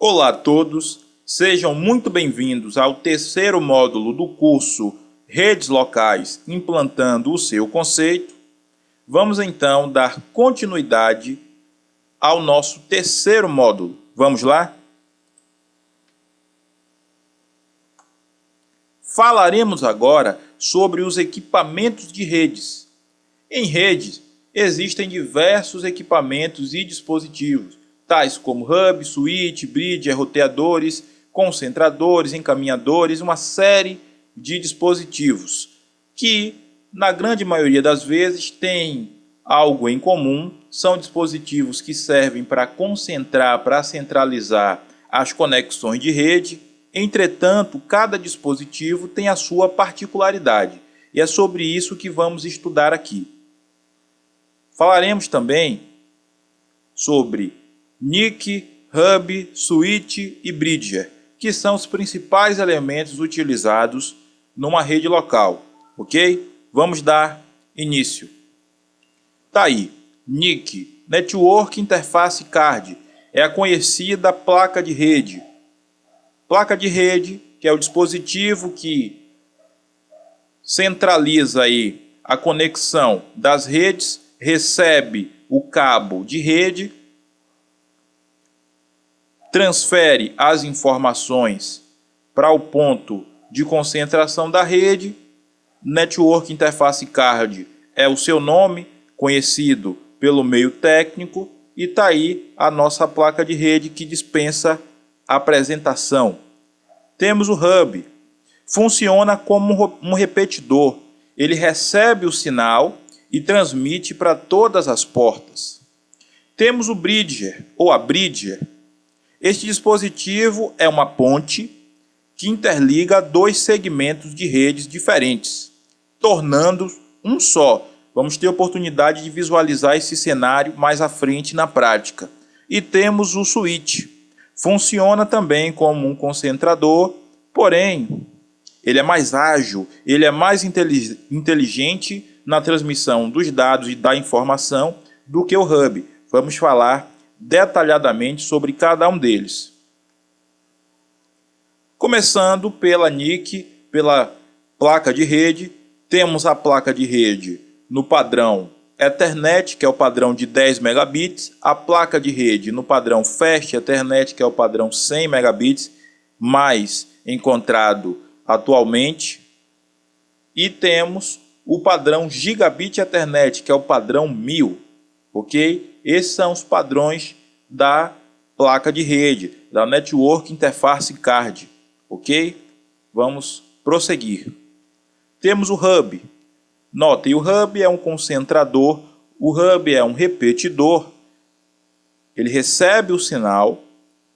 Olá a todos, sejam muito bem-vindos ao terceiro módulo do curso Redes Locais Implantando o seu Conceito. Vamos então dar continuidade ao nosso terceiro módulo. Vamos lá? Falaremos agora sobre os equipamentos de redes. Em redes, existem diversos equipamentos e dispositivos, tais como hub, switch, bridger, roteadores, concentradores, encaminhadores, uma série de dispositivos que, na grande maioria das vezes, têm algo em comum. São dispositivos que servem para concentrar, para centralizar as conexões de rede. Entretanto, cada dispositivo tem a sua particularidade, e é sobre isso que vamos estudar aqui. Falaremos também sobre NIC, hub, switch e bridger, que são os principais elementos utilizados numa rede local, ok? Vamos dar início. Tá aí, NIC, Network Interface Card, é a conhecida placa de rede. Placa de rede, que é o dispositivo que centraliza aí a conexão das redes, recebe o cabo de rede, transfere as informações para o ponto de concentração da rede. Network Interface Card é o seu nome, conhecido pelo meio técnico, e está aí a nossa placa de rede que dispensa apresentação. Temos o hub, funciona como um repetidor, ele recebe o sinal e transmite para todas as portas. Temos o bridger ou a bridger. Este dispositivo é uma ponte que interliga dois segmentos de redes diferentes, tornando um só. Vamos ter oportunidade de visualizar esse cenário mais à frente na prática. E temos o switch. Funciona também como um concentrador, porém, ele é mais ágil, ele é mais inteligente na transmissão dos dados e da informação do que o hub. Vamos falar detalhadamente sobre cada um deles. Começando pela NIC, pela placa de rede, temos a placa de rede no padrão Ethernet, que é o padrão de 10 megabits, a placa de rede no padrão Fast Ethernet, que é o padrão 100 megabits, mais encontrado atualmente, e temos o padrão Gigabit Ethernet, que é o padrão 1000, ok? Esses são os padrões da placa de rede, da Network Interface Card, ok? Vamos prosseguir. Temos o hub. Notem, o hub é um concentrador, o hub é um repetidor, ele recebe o sinal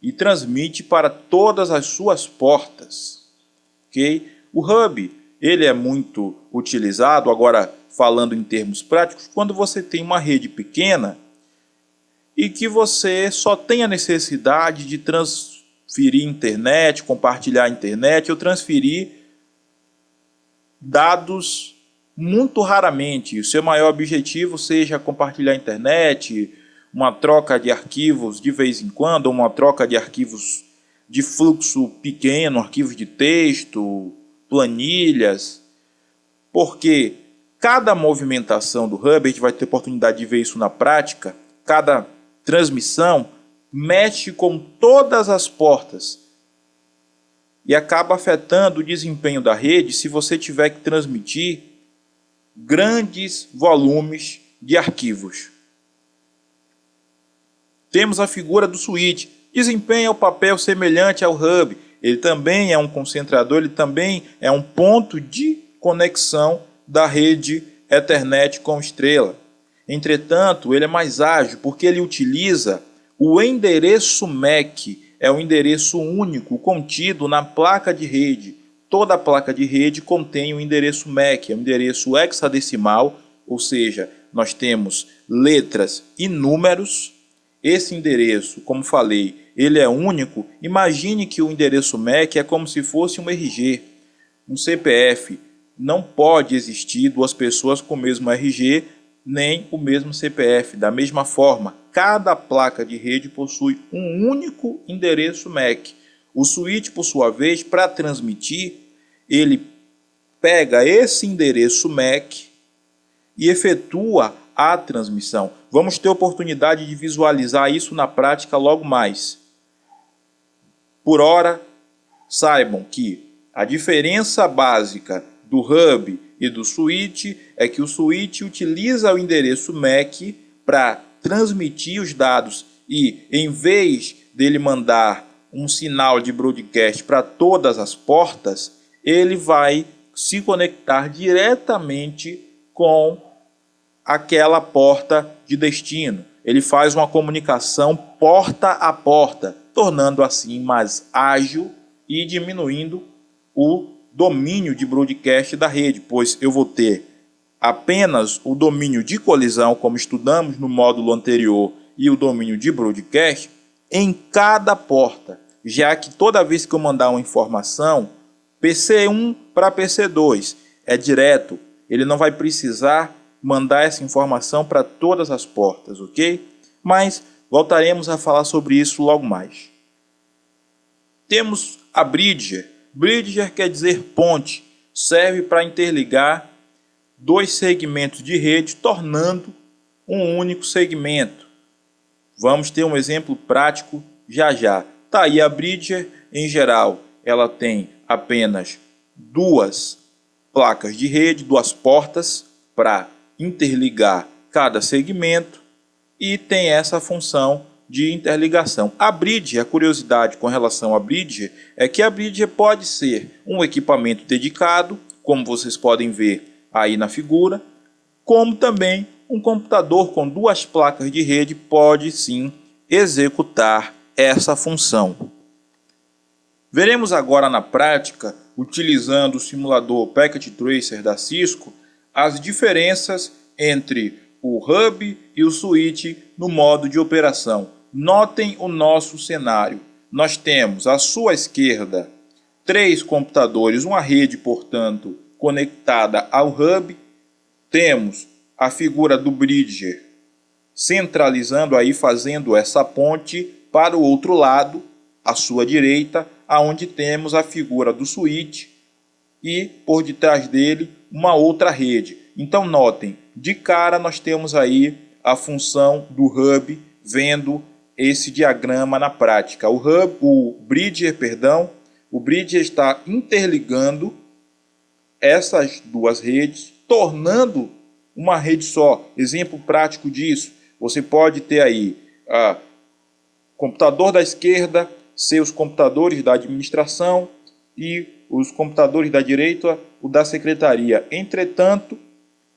e transmite para todas as suas portas, ok? O hub, ele é muito utilizado, agora falando em termos práticos, quando você tem uma rede pequena e que você só tem a necessidade de transferir internet, compartilhar internet ou transferir dados muito raramente. O seu maior objetivo seja compartilhar internet, uma troca de arquivos de vez em quando, uma troca de arquivos de fluxo pequeno, arquivos de texto, planilhas, porque cada movimentação do hub, a gente vai ter oportunidade de ver isso na prática, cada transmissão mexe com todas as portas e acaba afetando o desempenho da rede se você tiver que transmitir grandes volumes de arquivos. Temos a figura do switch, desempenha o papel semelhante ao hub, ele também é um concentrador, ele também é um ponto de conexão da rede Ethernet com estrela. Entretanto, ele é mais ágil porque ele utiliza o endereço MAC, é o endereço único contido na placa de rede. Toda a placa de rede contém o endereço MAC, é um endereço hexadecimal, ou seja, nós temos letras e números. Esse endereço, como falei, ele é único. Imagine que o endereço MAC é como se fosse um RG, um CPF. Não pode existir duas pessoas com o mesmo RG nem o mesmo CPF. Da mesma forma, cada placa de rede possui um único endereço MAC. O switch, por sua vez, para transmitir, ele pega esse endereço MAC e efetua a transmissão. Vamos ter oportunidade de visualizar isso na prática logo mais. Por hora, saibam que a diferença básica do hub e do switch é que o switch utiliza o endereço MAC para transmitir os dados e, em vez dele mandar um sinal de broadcast para todas as portas, ele vai se conectar diretamente com aquela porta de destino. Ele faz uma comunicação porta a porta, tornando assim mais ágil e diminuindo o domínio de broadcast da rede, pois eu vou ter apenas o domínio de colisão, como estudamos no módulo anterior, e o domínio de broadcast em cada porta, já que toda vez que eu mandar uma informação, PC1 para PC2 é direto, ele não vai precisar mandar essa informação para todas as portas, ok? Mas voltaremos a falar sobre isso logo mais. Temos a Bridger. Bridger quer dizer ponte, serve para interligar dois segmentos de rede, tornando um único segmento. Vamos ter um exemplo prático já já. Tá aí a Bridger, em geral, ela tem apenas duas placas de rede, duas portas para interligar cada segmento e tem essa função de interligação. A Bridger, a curiosidade com relação à Bridger é que a Bridger pode ser um equipamento dedicado, como vocês podem ver aí na figura, como também um computador com duas placas de rede pode sim executar essa função. Veremos agora na prática, utilizando o simulador Packet Tracer da Cisco, as diferenças entre o hub e o switch no modo de operação. Notem o nosso cenário. Nós temos à sua esquerda 3 computadores, uma rede, portanto, conectada ao hub. Temos a figura do Bridger centralizando aí, fazendo essa ponte para o outro lado, à sua direita, aonde temos a figura do switch e por detrás dele uma outra rede. Então notem, de cara nós temos aí a função do hub vendo esse diagrama na prática. O Bridger está interligando essas duas redes, tornando uma rede só. Exemplo prático disso, você pode ter aí computador da esquerda, seus computadores da administração e os computadores da direita, o da secretaria. Entretanto,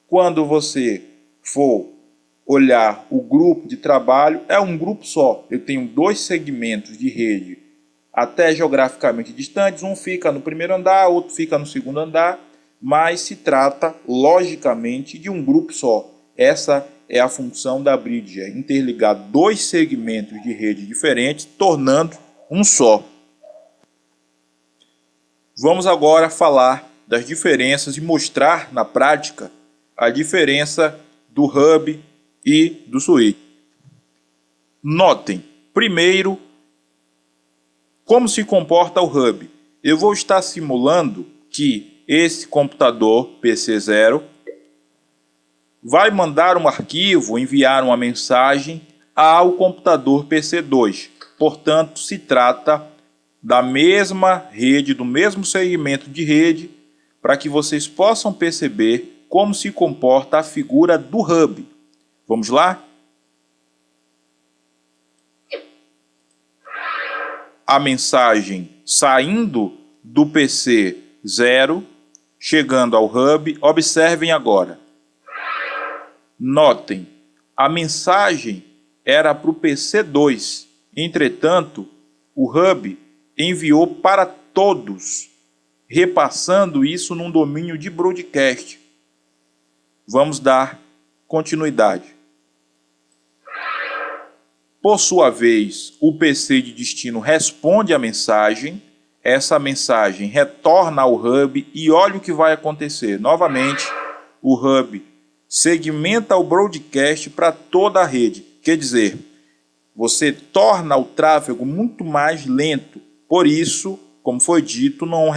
quando você for olhar o grupo de trabalho, é um grupo só. Eu tenho 2 segmentos de rede até geograficamente distantes, um fica no primeiro andar, outro fica no segundo andar, mas se trata logicamente de um grupo só. Essa é a função da Bridger, interligar 2 segmentos de rede diferentes, tornando um só. Vamos agora falar das diferenças e mostrar na prática a diferença do hub e do switch. Notem, primeiro, como se comporta o hub. Eu vou estar simulando que esse computador PC0 vai mandar um arquivo, enviar uma mensagem ao computador PC2. Portanto, se trata da mesma rede, do mesmo segmento de rede, para que vocês possam perceber como se comporta a figura do hub. Vamos lá? A mensagem saindo do PC 0, chegando ao hub. Observem agora. Notem, a mensagem era para o PC 2. Entretanto, o hub enviou para todos, repassando isso num domínio de broadcast. Vamos dar continuidade. Por sua vez, o PC de destino responde à mensagem, essa mensagem retorna ao hub e olha o que vai acontecer. Novamente, o hub segmenta o broadcast para toda a rede. Quer dizer, você torna o tráfego muito mais lento. Por isso, como foi dito, não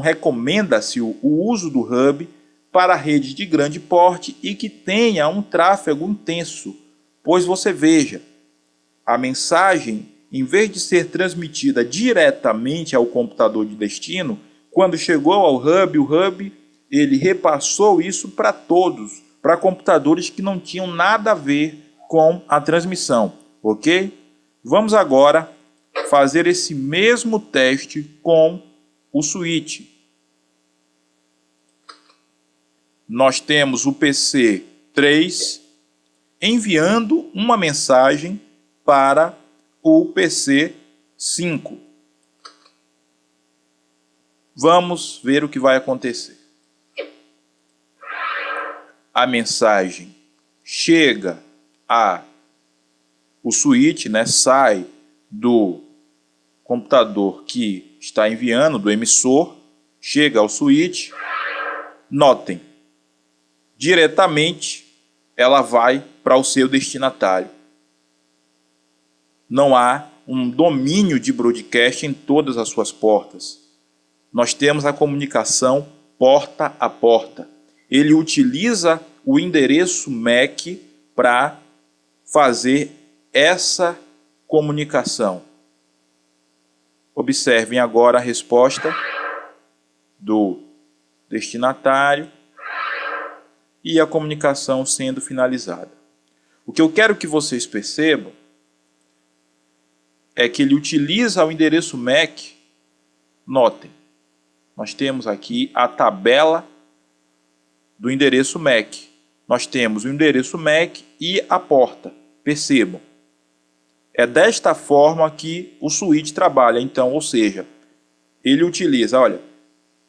recomenda-se o uso do hub para redes de grande porte e que tenha um tráfego intenso. Pois você veja, a mensagem, em vez de ser transmitida diretamente ao computador de destino, quando chegou ao hub, o hub ele repassou isso para todos, para computadores que não tinham nada a ver com a transmissão, ok? Vamos agora fazer esse mesmo teste com o switch. Nós temos o PC 3 enviando uma mensagem para o PC 5. Vamos ver o que vai acontecer. A mensagem chega o switch, sai do computador que está enviando, do emissor, chega ao switch. Notem, diretamente ela vai para o seu destinatário. Não há um domínio de broadcast em todas as suas portas. Nós temos a comunicação porta a porta. Ele utiliza o endereço MAC para fazer essa comunicação. Observem agora a resposta do destinatário e a comunicação sendo finalizada. O que eu quero que vocês percebam é que ele utiliza o endereço MAC. Notem, nós temos aqui a tabela do endereço MAC. Nós temos o endereço MAC e a porta. Percebam. É desta forma que o switch trabalha. Então, ou seja, ele utiliza, olha,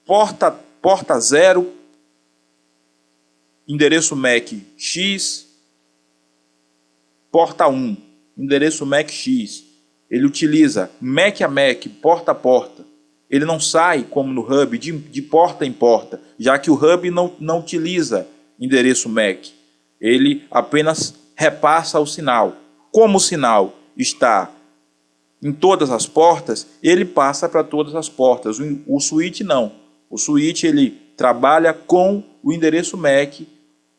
porta 0, endereço MAC X, porta 1, endereço MAC X. Ele utiliza MAC a MAC, porta a porta. Ele não sai, como no hub, de porta em porta, já que o hub não utiliza endereço MAC. Ele apenas repassa o sinal. Como o sinal está em todas as portas, ele passa para todas as portas. O switch não. O switch ele trabalha com o endereço MAC,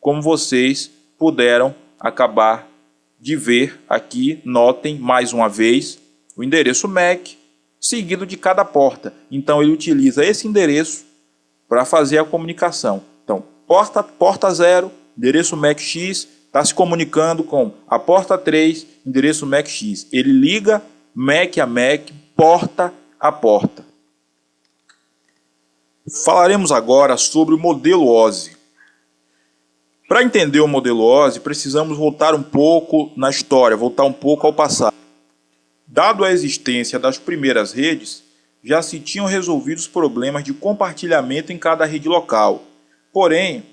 como vocês puderam acabar de ver aqui. Notem mais uma vez o endereço MAC seguido de cada porta. Então ele utiliza esse endereço para fazer a comunicação. Então, porta 0, endereço MAC X, está se comunicando com a porta 3, endereço MAC X. Ele liga MAC a MAC, porta a porta. Falaremos agora sobre o modelo OSI. Para entender o modelo OSI, precisamos voltar um pouco na história, voltar um pouco ao passado. Dado a existência das primeiras redes, já se tinham resolvido os problemas de compartilhamento em cada rede local. Porém,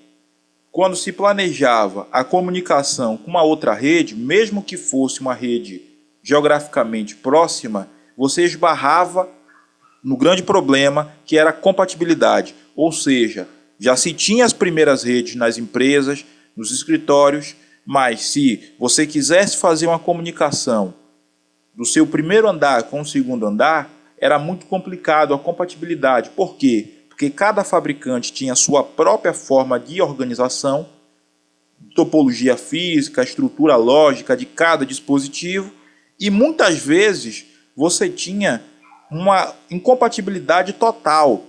quando se planejava a comunicação com uma outra rede, mesmo que fosse uma rede geograficamente próxima, você esbarrava no grande problema que era a compatibilidade. Ou seja, já se tinha as primeiras redes nas empresas, nos escritórios, mas se você quisesse fazer uma comunicação do seu primeiro andar com o segundo andar, era muito complicado a compatibilidade. Por quê? Porque cada fabricante tinha a sua própria forma de organização, topologia física, estrutura lógica de cada dispositivo, e muitas vezes você tinha uma incompatibilidade total,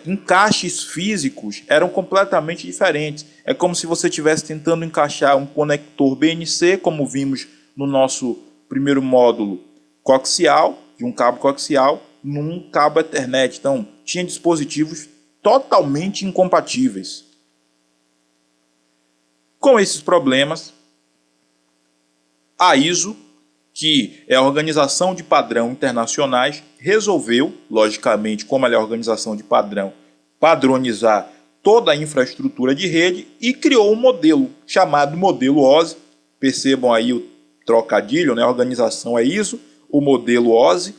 Encaixes físicos eram completamente diferentes. É como se você estivesse tentando encaixar um conector BNC, como vimos no nosso primeiro módulo coaxial, de um cabo coaxial, num cabo Ethernet. Então, tinha dispositivos totalmente incompatíveis. Com esses problemas, a ISO, que é a Organização de Padrão Internacionais, resolveu, logicamente, como ela é a organização de padrão, padronizar toda a infraestrutura de rede e criou um modelo chamado modelo OSI. Percebam aí o trocadilho, A organização é ISO, o modelo OSI,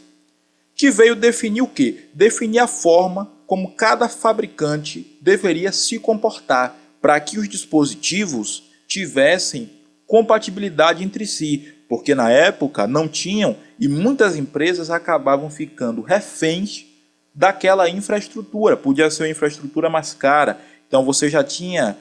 que veio definir o quê? Definir a forma como cada fabricante deveria se comportar. para que os dispositivos tivessem compatibilidade entre si, porque na época não tinham e muitas empresas acabavam ficando reféns daquela infraestrutura. Podia ser uma infraestrutura mais cara, então você já tinha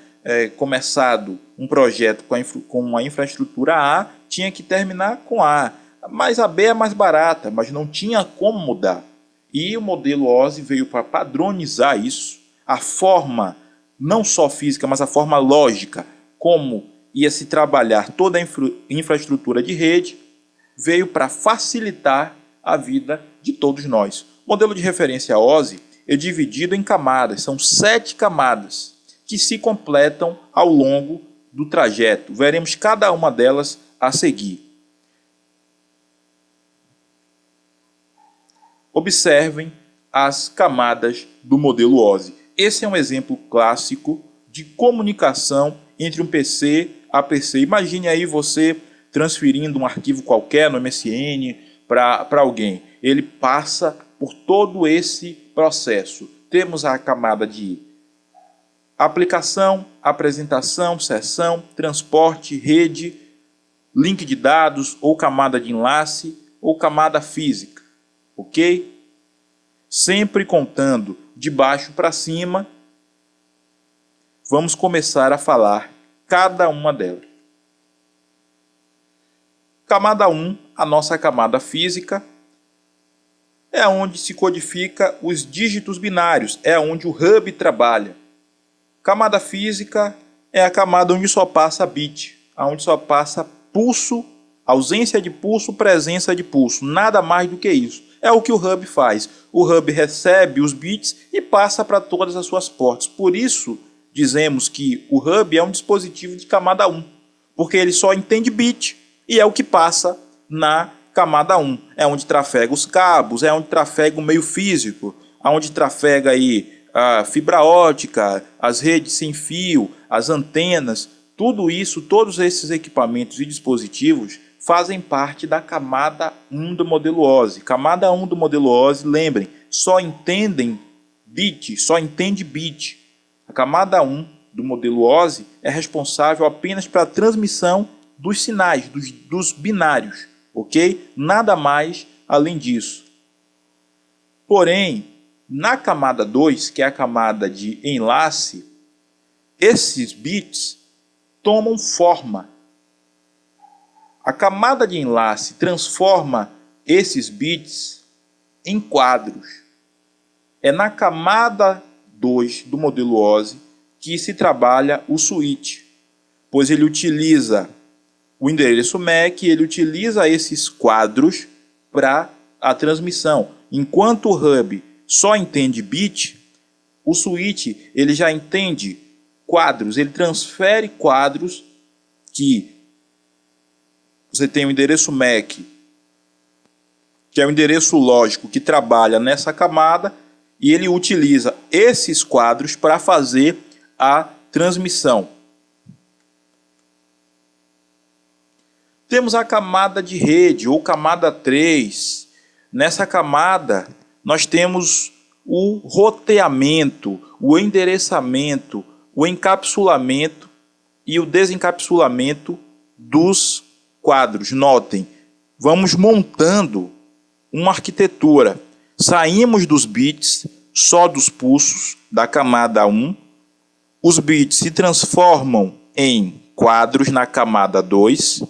começado um projeto com uma infraestrutura A, tinha que terminar com A, mas a B é mais barata, mas não tinha como mudar. E o modelo OSI veio para padronizar isso, a forma não só física, mas a forma lógica, como ia se trabalhar toda a infraestrutura de rede, veio para facilitar a vida de todos nós. O modelo de referência OSI é dividido em camadas, são 7 camadas que se completam ao longo do trajeto. Veremos cada uma delas a seguir. Observem as camadas do modelo OSI. Esse é um exemplo clássico de comunicação entre um PC a PC. Imagine aí você transferindo um arquivo qualquer no MSN para alguém. Ele passa por todo esse processo. Temos a camada de aplicação, apresentação, sessão, transporte, rede, link de dados, ou camada de enlace, ou camada física. Ok? Sempre contando de baixo para cima, vamos começar a falar cada uma delas. Camada 1, a nossa camada física, é onde se codifica os dígitos binários, é onde o hub trabalha. Camada física é a camada onde só passa bit, onde só passa pulso, ausência de pulso, presença de pulso, nada mais do que isso. É o que o hub faz. O hub recebe os bits e passa para todas as suas portas. Por isso, dizemos que o hub é um dispositivo de camada 1, porque ele só entende bit e é o que passa na camada 1. É onde trafega os cabos, é onde trafega o meio físico, onde trafega aí a fibra ótica, as redes sem fio, as antenas, tudo isso, todos esses equipamentos e dispositivos fazem parte da camada 1 do modelo OSI. Camada 1 do modelo OSI, lembrem, só entende bit. A camada 1 do modelo OSI é responsável apenas pela transmissão dos sinais, dos binários, ok? Nada mais além disso. Porém, na camada 2, que é a camada de enlace, esses bits tomam forma. A camada de enlace transforma esses bits em quadros. É na camada 2 do modelo OSI que se trabalha o switch, pois ele utiliza o endereço MAC, ele utiliza esses quadros para a transmissão. Enquanto o hub só entende bit, o switch ele já entende quadros, ele transfere quadros que você tem o endereço MAC, que é o endereço lógico que trabalha nessa camada, e ele utiliza esses quadros para fazer a transmissão. Temos a camada de rede, ou camada 3. Nessa camada, nós temos o roteamento, o endereçamento, o encapsulamento e o desencapsulamento dos quadros. Notem, vamos montando uma arquitetura. Saímos dos bits, só dos pulsos da camada 1. Os bits se transformam em quadros na camada 2.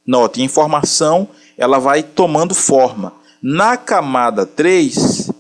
Notem, a informação ela vai tomando forma. Na camada 3,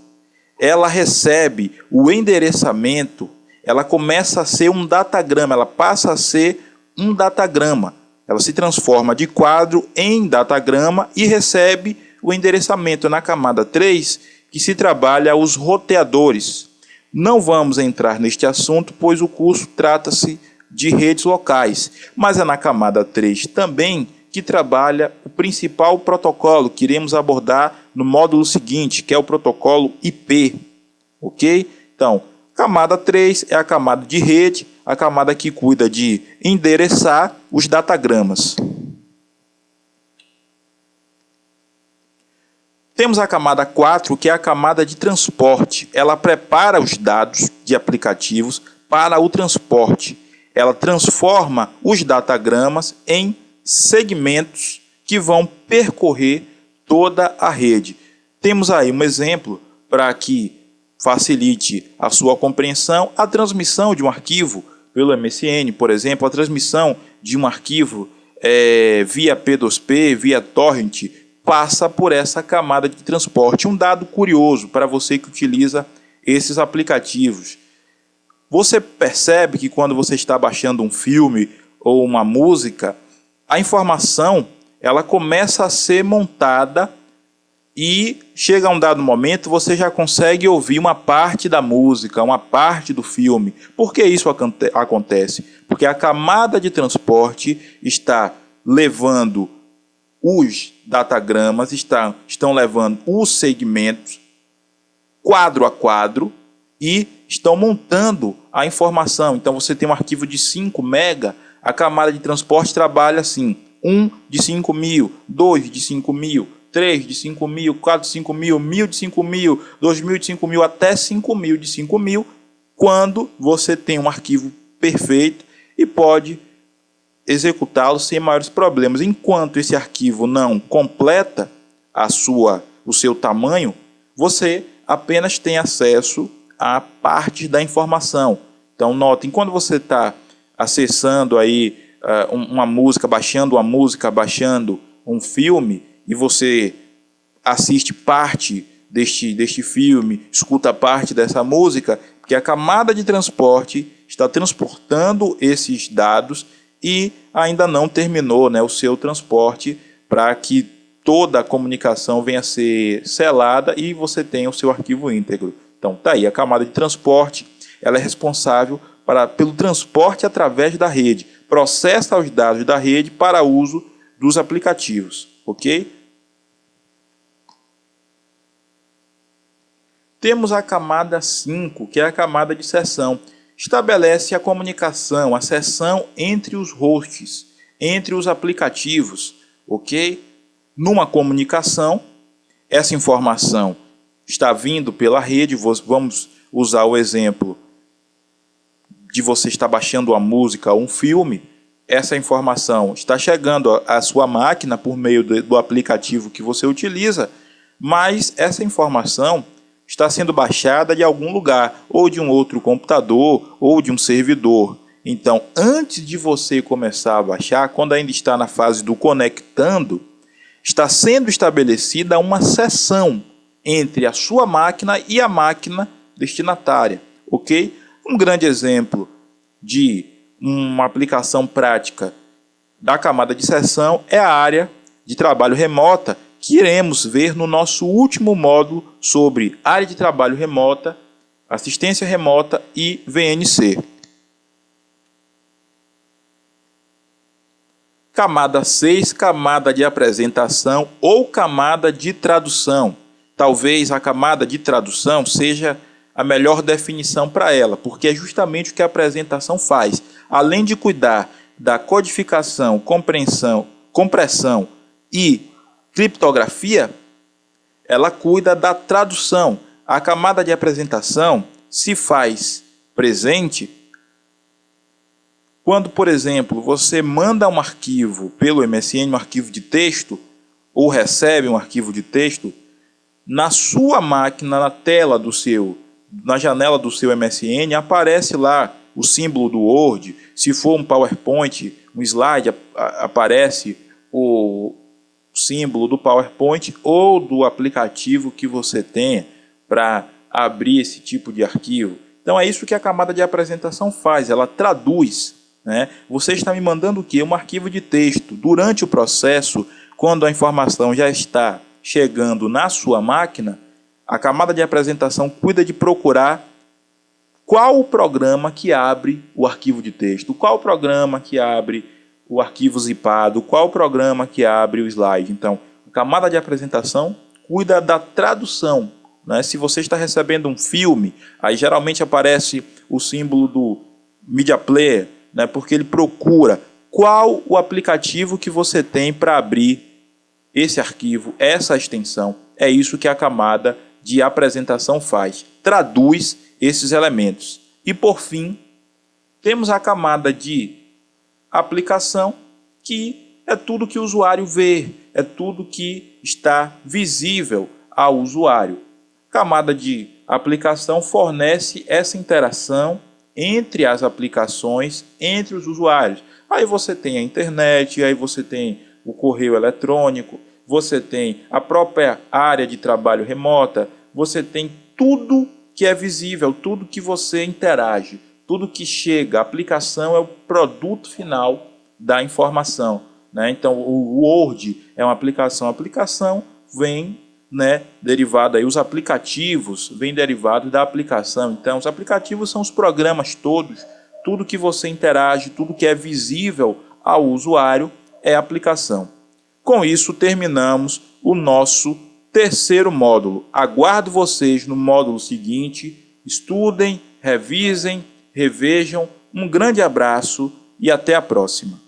ela recebe o endereçamento, ela começa a ser um datagrama, ela passa a ser um datagrama. Ela se transforma de quadro em datagrama e recebe o endereçamento na camada 3, que se trabalha os roteadores. Não vamos entrar neste assunto, pois o curso trata-se de redes locais, mas é na camada 3 também que trabalha o principal protocolo que iremos abordar no módulo seguinte, que é o protocolo IP. Ok? Então, camada 3 é a camada de rede, a camada que cuida de endereçar os datagramas. Temos a camada 4, que é a camada de transporte. Ela prepara os dados de aplicativos para o transporte. ela transforma os datagramas em segmentos que vão percorrer toda a rede. Temos aí um exemplo para que facilite a sua compreensão: a transmissão de um arquivo pelo MSN, por exemplo, a transmissão de um arquivo via P2P, via torrent, passa por essa camada de transporte. Um dado curioso para você que utiliza esses aplicativos: você percebe que quando você está baixando um filme ou uma música, a informação ela começa a ser montada e chega a um dado momento você já consegue ouvir uma parte da música, uma parte do filme. Por que isso acontece? Porque a camada de transporte está levando os datagramas, estão levando os segmentos quadro a quadro e estão montando a informação. Então você tem um arquivo de 5 MB, a camada de transporte trabalha assim: 1 de 5.000, 2 de 5.000, 3 de 5.000, 4 de 5.000, 1.000 de 5.000, 2.000 de 5.000, até 5.000 de 5.000, quando você tem um arquivo perfeito e pode executá-lo sem maiores problemas. Enquanto esse arquivo não completa o seu tamanho, você apenas tem acesso a parte da informação. Então notem, quando você está acessando aí uma música, baixando um filme, e você assiste parte deste filme, escuta parte dessa música, porque a camada de transporte está transportando esses dados e ainda não terminou, o seu transporte para que toda a comunicação venha a ser selada e você tenha o seu arquivo íntegro. Então tá aí, a camada de transporte ela é responsável pelo transporte através da rede, processa os dados da rede para uso dos aplicativos, ok? Temos a camada 5, que é a camada de sessão. Estabelece a comunicação, a sessão entre os hosts, entre os aplicativos, ok? Numa comunicação, essa informação está vindo pela rede. Vamos usar o exemplo de você estar baixando uma música ou um filme. Essa informação está chegando à sua máquina por meio do aplicativo que você utiliza, mas essa informação está sendo baixada de algum lugar, ou de um outro computador, ou de um servidor. Então, antes de você começar a baixar, quando ainda está na fase do conectando, está sendo estabelecida uma sessão entre a sua máquina e a máquina destinatária, ok? Um grande exemplo de uma aplicação prática da camada de sessão é a área de trabalho remota, que iremos ver no nosso último módulo sobre área de trabalho remota, assistência remota e VNC. Camada 6, camada de apresentação ou camada de tradução. Talvez a camada de tradução seja a melhor definição para ela, porque é justamente o que a apresentação faz. Além de cuidar da codificação, compressão e criptografia, ela cuida da tradução. A camada de apresentação se faz presente quando, por exemplo, você manda um arquivo pelo MSN, um arquivo de texto, ou recebe um arquivo de texto, na sua máquina, na janela do seu MSN, aparece lá o símbolo do Word. Se for um PowerPoint, um slide, aparece o símbolo do PowerPoint ou do aplicativo que você tenha para abrir esse tipo de arquivo. Então é isso que a camada de apresentação faz, ela traduz, né? Você está me mandando o quê? Um arquivo de texto. Durante o processo, quando a informação já está chegando na sua máquina, a camada de apresentação cuida de procurar qual o programa que abre o arquivo de texto, qual o programa que abre o arquivo zipado, qual o programa que abre o slide. Então, a camada de apresentação cuida da tradução, né? Se você está recebendo um filme, aí geralmente aparece o símbolo do Media Player, né? Porque ele procura qual o aplicativo que você tem para abrir esse arquivo, essa extensão. É isso que a camada de apresentação faz, traduz esses elementos. E por fim, Temos a camada de aplicação, que é tudo que o usuário vê, é tudo que está visível ao usuário. Camada de aplicação fornece essa interação entre as aplicações, entre os usuários. Aí você tem a internet, aí você tem o correio eletrônico, você tem a própria área de trabalho remota, você tem tudo que é visível, tudo que você interage, tudo que chega. A aplicação é o produto final da informação, né? Então, o Word é uma aplicação. A aplicação vem, né, derivado aí, os aplicativos vêm derivados da aplicação. Então, os aplicativos são os programas todos, tudo que você interage, tudo que é visível ao usuário é aplicação. Com isso, terminamos o nosso terceiro módulo. Aguardo vocês no módulo seguinte. Estudem, revisem, revejam. Um grande abraço e até a próxima.